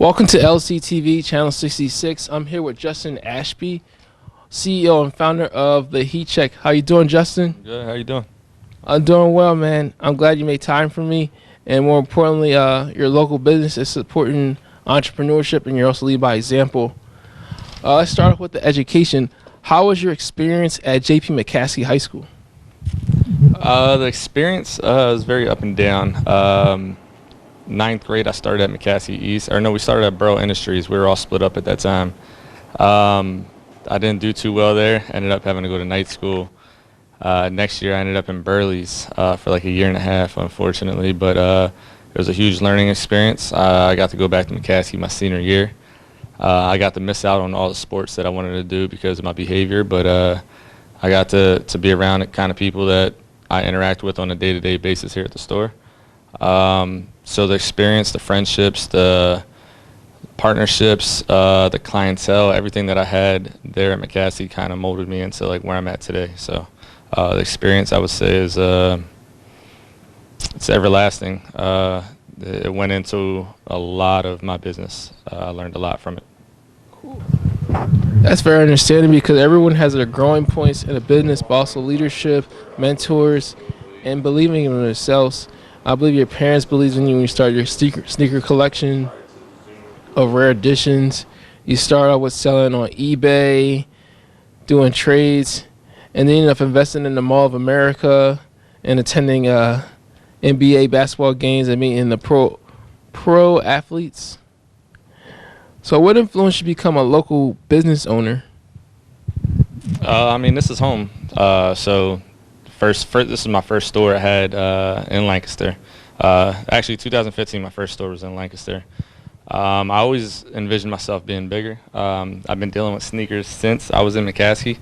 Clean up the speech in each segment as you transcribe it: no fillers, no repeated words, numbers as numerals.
Welcome to LCTV Channel 66. I'm here with Justin Ashby, CEO and founder of the Heat Check. How you doing, Justin? Good. How you doing? I'm doing well, man. I'm glad you made time for me, and more importantly, your local business is supporting entrepreneurship, and you're also leading by example. Let's start off with the education. How was your experience at McCaskey High School? The experience was very up and down. Ninth grade, I started at McCaskey East. Or no, we started at Borough Industries. We were all split up at that time. I didn't do too well there. Ended up having to go to night school. Next year, I ended up in Burley's for like a year and a half, unfortunately. But it was a huge learning experience. I got to go back to McCaskey my senior year. I got to miss out on all the sports that I wanted to do because of my behavior, but I got to be around the kind of people that I interact with on a day-to-day basis here at the store. So the experience, the friendships, the partnerships, the clientele, everything that I had there at McCaskey kind of molded me into like where I'm at today. So the experience, I would say, is it's everlasting. It went into a lot of my business. I learned a lot from it. That's very understanding because everyone has their growing points in a business, but also leadership, mentors, and believing in themselves. I believe your parents believed in you when you started your sneaker collection of rare editions. You started out with selling on eBay, doing trades, and then you ended up investing in the Mall of America and attending NBA basketball games and meeting the pro athletes. So what influenced you to become a local business owner? I mean, this is home. So first, this is my first store I had in Lancaster. Actually, 2015, my first store was in Lancaster. I always envisioned myself being bigger. I've been dealing with sneakers since I was in McCaskey.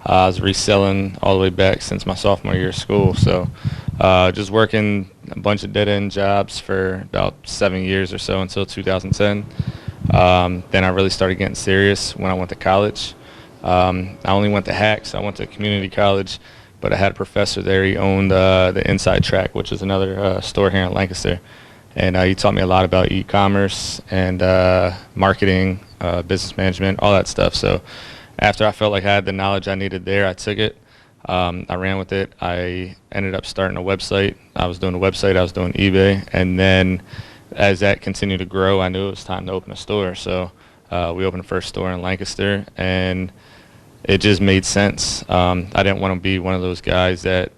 I was reselling all the way back since my sophomore year of school. So just working a bunch of dead-end jobs for about 7 years or so until 2010. Then I really started getting serious when I went to college. I only went to Hacks. I went to community college, but I had a professor there. He owned the Inside Track, which is another store here in Lancaster. And he taught me a lot about e-commerce and marketing, business management, all that stuff. So after I felt like I had the knowledge I needed there, I took it. I ran with it. I ended up starting a website. I was doing a website. I was doing eBay. And then as that continued to grow, I knew it was time to open a store. So we opened the first store in Lancaster, and it just made sense. I didn't want to be one of those guys that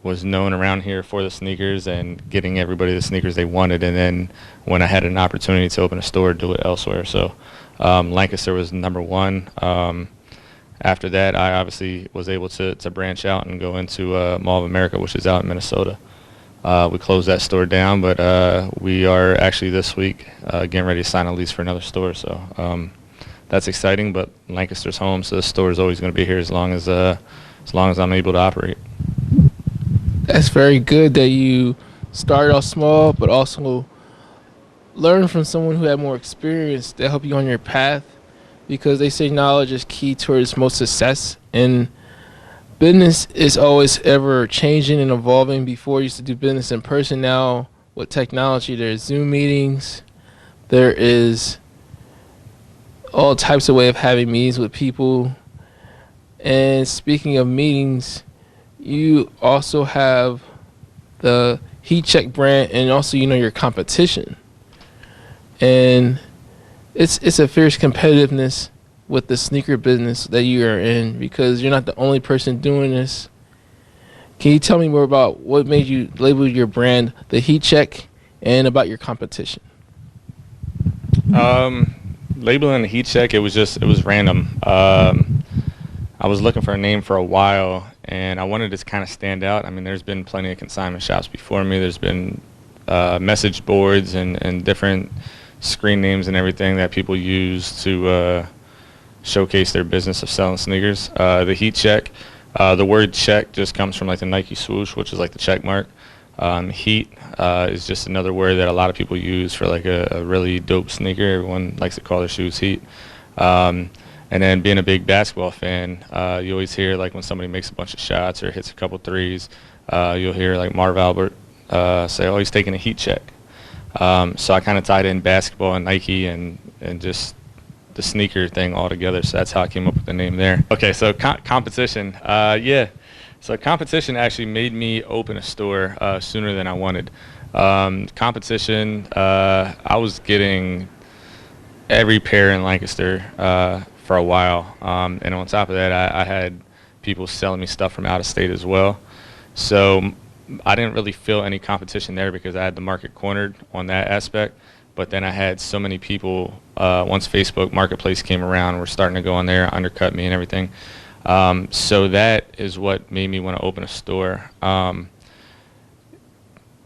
was known around here for the sneakers and getting everybody the sneakers they wanted, and then when I had an opportunity to open a store, do it elsewhere. So Lancaster was number one. After that, I obviously was able to branch out and go into Mall of America, which is out in Minnesota. We closed that store down, but we are actually this week getting ready to sign a lease for another store. So that's exciting. But Lancaster's home, so the store is always going to be here as long as I'm able to operate. That's very good that you started off small, but also learn from someone who had more experience to help you on your path, because they say knowledge is key towards most success. And business is always ever changing and evolving. Before, I used to do business in person. Now, with technology, there's Zoom meetings. There is all types of way of having meetings with people. And speaking of meetings, you also have the Heat Check brand, and also your competition. And it's a fierce competitiveness with the sneaker business that you are in, because you're not the only person doing this. Can you tell me more about what made you label your brand the Heat Check, and about your competition? Labeling the Heat Check, it was random. I was looking for a name for a while, and I wanted to kind of stand out. I mean, there's been plenty of consignment shops before me. There's been message boards and different screen names and everything that people use to showcase their business of selling sneakers. The Heat Check, the word check just comes from like the Nike swoosh, which is like the check mark. Heat is just another word that a lot of people use for like a really dope sneaker. Everyone likes to call their shoes Heat. And then being a big basketball fan, you always hear like when somebody makes a bunch of shots or hits a couple threes, you'll hear like Marv Albert say, oh, he's taking a heat check. So I kind of tied in basketball and Nike and just the sneaker thing all together. So that's how I came up with the name there. Okay, so competition. Yeah. So competition actually made me open a store sooner than I wanted. Competition, I was getting every pair in Lancaster for a while. And on top of that, I had people selling me stuff from out of state as well. So I didn't really feel any competition there because I had the market cornered on that aspect. But then I had so many people, once Facebook Marketplace came around, were starting to go on there, undercut me and everything. So that is what made me want to open a store.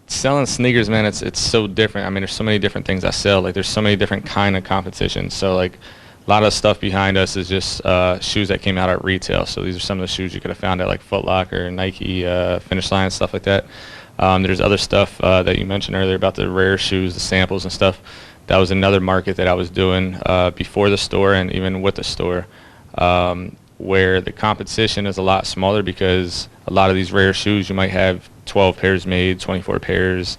Selling sneakers, man, it's so different. I mean, there's so many different things I sell. Like, there's so many different kind of competitions. So, like, a lot of stuff behind us is just shoes that came out at retail. So these are some of the shoes you could have found at, like, Foot Locker, Nike, Finish Line, stuff like that. There's other stuff that you mentioned earlier about the rare shoes, the samples and stuff. That was another market that I was doing before the store and even with the store, where the competition is a lot smaller because a lot of these rare shoes you might have 12 pairs made, 24 pairs,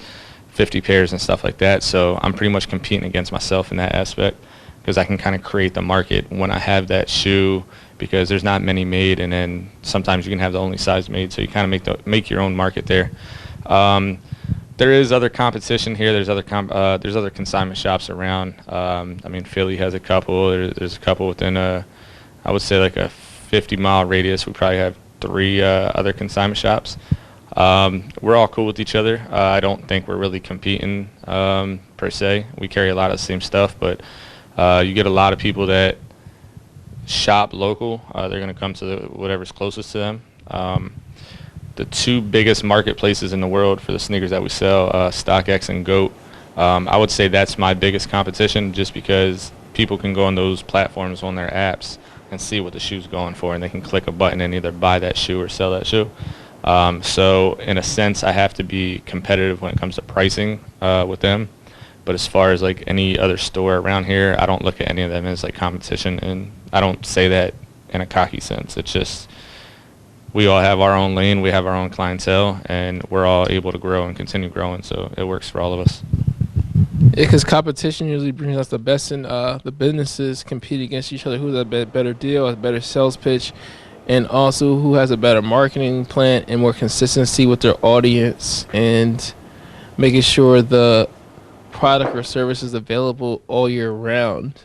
50 pairs and stuff like that. So I'm pretty much competing against myself in that aspect because I can kind of create the market when I have that shoe because there's not many made, and then sometimes you can have the only size made, so you kind of make your own market there. There is other competition here. There's other consignment shops around. I mean, Philly has a couple. There's a couple within I would say like a 50-mile radius. We probably have 3 other consignment shops. We're all cool with each other. I don't think we're really competing per se. We carry a lot of the same stuff, but you get a lot of people that shop local. They're going to come to whatever's closest to them. The 2 biggest marketplaces in the world for the sneakers that we sell, StockX and GOAT. I would say that's my biggest competition just because people can go on those platforms on their apps and see what the shoe's going for, and they can click a button and either buy that shoe or sell that shoe. So in a sense, I have to be competitive when it comes to pricing with them. But as far as like any other store around here, I don't look at any of them as like competition, and I don't say that in a cocky sense. It's just we all have our own lane, we have our own clientele, and we're all able to grow and continue growing, so it works for all of us. Yeah, because competition usually brings us the best, and the businesses compete against each other. Who has a better deal, a better sales pitch, and also who has a better marketing plan and more consistency with their audience, and making sure the product or service is available all year round.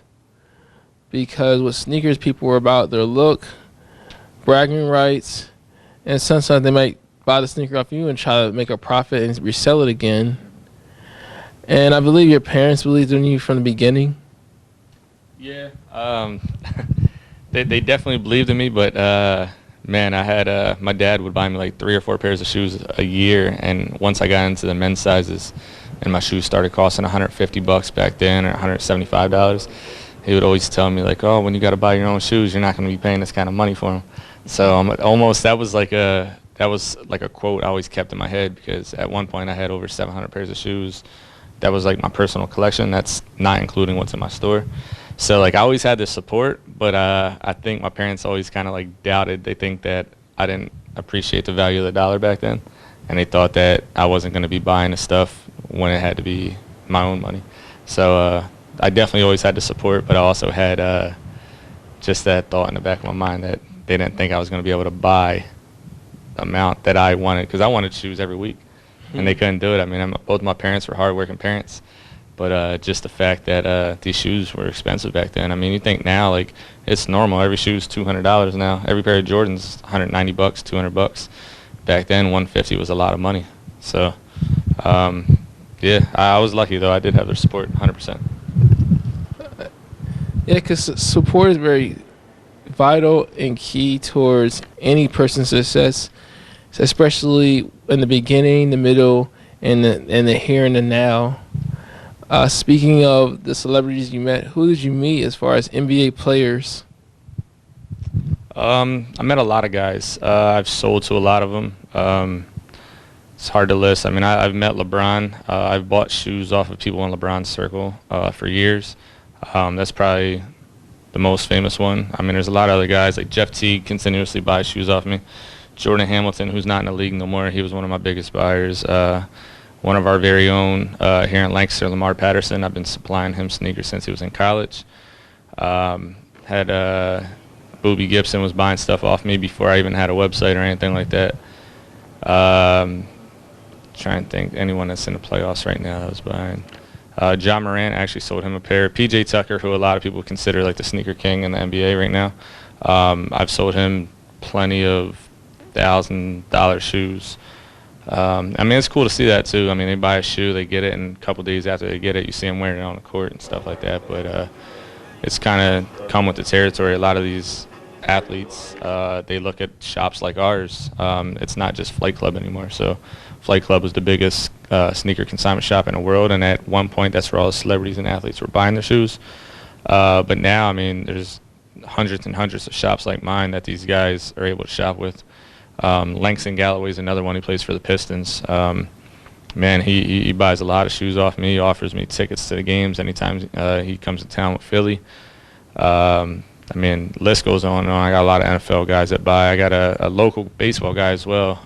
Because with sneakers, people are about their look, bragging rights, and sometimes they might buy the sneaker off you and try to make a profit and resell it again. And I believe your parents believed in you from the beginning. Yeah, they definitely believed in me, but man, I had my dad would buy me like 3 or 4 pairs of shoes a year, and once I got into the men's sizes, and my shoes started costing $150 back then or $175, he would always tell me like, "Oh, when you got to buy your own shoes, you're not going to be paying this kind of money for them." So that was like a quote I always kept in my head, because at one point I had over 700 pairs of shoes. That was like my personal collection. That's not including what's in my store. So like I always had this support, but I think my parents always kind of like doubted. They think that I didn't appreciate the value of the dollar back then, and they thought that I wasn't going to be buying the stuff when it had to be my own money. So I definitely always had the support, but I also had just that thought in the back of my mind that they didn't think I was going to be able to buy the amount that I wanted, because I wanted shoes every week, and they couldn't do it. I mean, both my parents were hardworking parents, but just the fact that these shoes were expensive back then. I mean, you think now, like, it's normal. Every shoe's $200 now. Every pair of Jordans, $190, $200. Back then, $150 was a lot of money. So, yeah, I was lucky, though. I did have their support 100%. Yeah, because support is very vital and key towards any person's success, especially in the beginning, the middle, and the here and the now. Speaking of the celebrities you met, who did you meet as far as NBA players? I met a lot of guys. I've sold to a lot of them. It's hard to list. I mean, I've met LeBron. I've bought shoes off of people in LeBron's circle for years. That's probably the most famous one. I mean, there's a lot of other guys, like Jeff Teague continuously buys shoes off me. Jordan Hamilton, who's not in the league no more, he was one of my biggest buyers. one of our very own here in Lancaster, Lamar Patterson. I've been supplying him sneakers since he was in college. Had Booby Gibson was buying stuff off me before I even had a website or anything like that. Trying to think anyone that's in the playoffs right now that was buying. John Morant, actually sold him a pair. PJ Tucker, who a lot of people consider like the sneaker king in the NBA right now. I've sold him plenty of $1,000 shoes. I mean, it's cool to see that too. I mean, they buy a shoe, they get it, and a couple days after they get it, you see them wearing it on the court and stuff like that. But it's kind of come with the territory. A lot of these athletes, they look at shops like ours. It's not just Flight Club anymore. So Flight Club was the biggest sneaker consignment shop in the world, and at one point, that's where all the celebrities and athletes were buying their shoes. But now, I mean, there's hundreds and hundreds of shops like mine that these guys are able to shop with. Langston Galloway's another one. He plays for the Pistons. Man, he buys a lot of shoes off me. He offers me tickets to the games anytime he comes to town with Philly. I mean, list goes on and on. I got a lot of NFL guys that buy. I got a local baseball guy as well.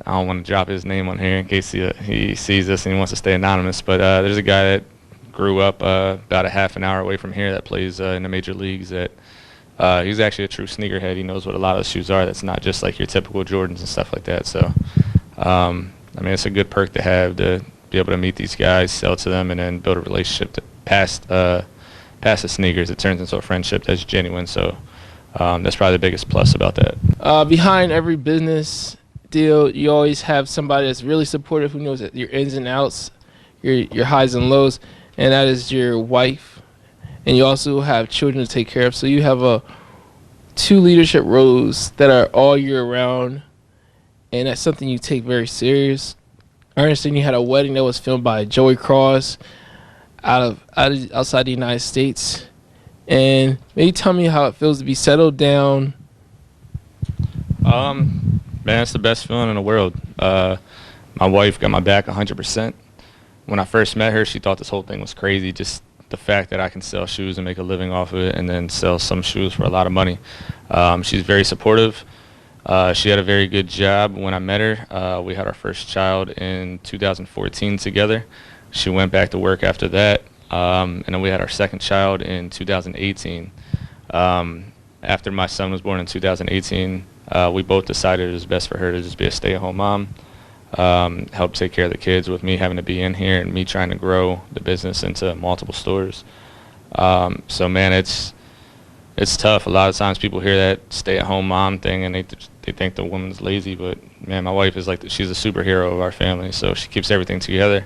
I don't want to drop his name on here in case he sees this and he wants to stay anonymous. But there's a guy that grew up about a half an hour away from here that plays in the major leagues. That he's actually a true sneakerhead. He knows what a lot of the shoes are. That's not just like your typical Jordans and stuff like that. So, I mean, it's a good perk to have to be able to meet these guys, sell to them, and then build a relationship past the sneakers. It turns into a friendship that's genuine. So that's probably the biggest plus about that. Behind every business deal, you always have somebody that's really supportive, who knows your ins and outs, your highs and lows, and that is your wife. And you also have children to take care of. So you have two leadership roles that are all year round, and that's something you take very serious. I understand you had a wedding that was filmed by Joey Cross outside the United States. And maybe tell me how it feels to be settled down. Man, it's the best feeling in the world. My wife got my back 100%. When I first met her, she thought this whole thing was crazy, just the fact that I can sell shoes and make a living off of it and then sell some shoes for a lot of money. She's very supportive. She had a very good job when I met her. We had our first child in 2014 together. She went back to work after that, and then we had our second child in 2018. After my son was born in 2018, we both decided it was best for her to just be a stay-at-home mom, help take care of the kids with me having to be in here and me trying to grow the business into multiple stores. So, man, it's tough. A lot of times people hear that stay-at-home mom thing and they think the woman's lazy, but, man, my wife is like she's a superhero of our family, so she keeps everything together.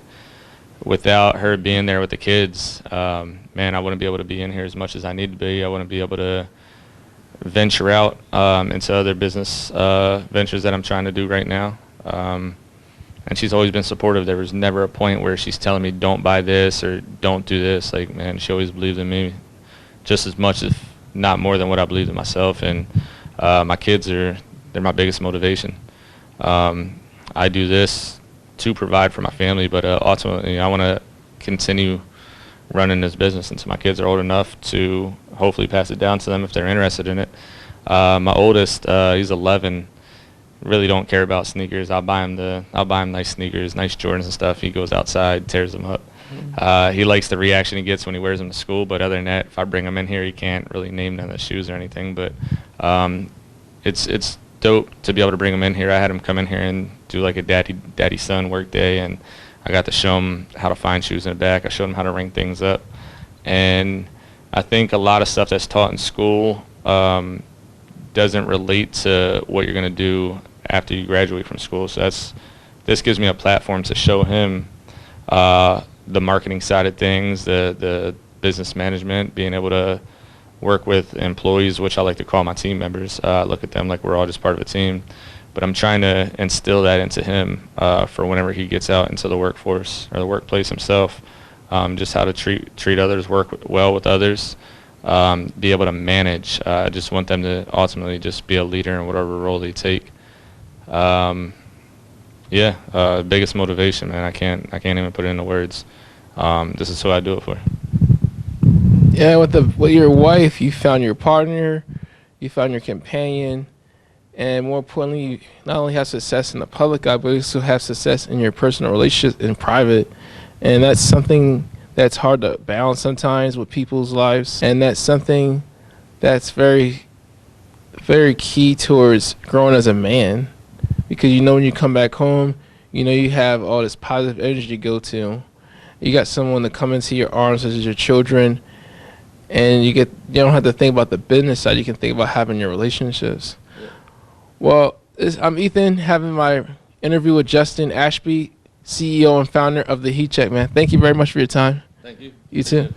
Without her being there with the kids, man, I wouldn't be able to be in here as much as I need to be. I wouldn't be able to venture out into other business ventures that I'm trying to do right now. And she's always been supportive. There was never a point where she's telling me don't buy this or don't do this. Like, man, she always believed in me just as much, if not more than what I believed in myself. And my kids they're my biggest motivation. I do this to provide for my family, but ultimately I want to continue running this business until my kids are old enough to hopefully pass it down to them if they're interested in it. My oldest, he's 11. Really don't care about sneakers. I'll buy him nice sneakers, nice Jordans and stuff. He goes outside, tears them up. He likes the reaction he gets when he wears them to school, but other than that, if I bring him in here, he can't really name none of the shoes or anything. But it's dope to be able to bring him in here. I had him come in here and do like a daddy-son work day, and I got to show him how to find shoes in the back. I showed him how to ring things up. And I think a lot of stuff that's taught in school doesn't relate to what you're going to do after you graduate from school. So this gives me a platform to show him the marketing side of things, the business management, being able to work with employees, which I like to call my team members. Look at them like we're all just part of a team. But I'm trying to instill that into him for whenever he gets out into the workforce or the workplace himself, just how to treat others, work well with others, be able to manage. I just want them to ultimately just be a leader in whatever role they take. Biggest motivation, man. I can't even put it into words. This is who I do it for. Yeah, with your wife, you found your partner, you found your companion, and more importantly, you not only have success in the public eye, but you also have success in your personal relationships in private. And that's something that's hard to balance sometimes with people's lives. And that's something that's very, very key towards growing as a man. Because you know when you come back home, you know you have all this positive energy to go to. You got someone to come into your arms, such as your children. And you don't have to think about the business side. You can think about having your relationships. Well, I'm Ethan, having my interview with Justin Ashby, CEO and founder of the Heat Check, man. Thank you very much for your time. Thank you. You too.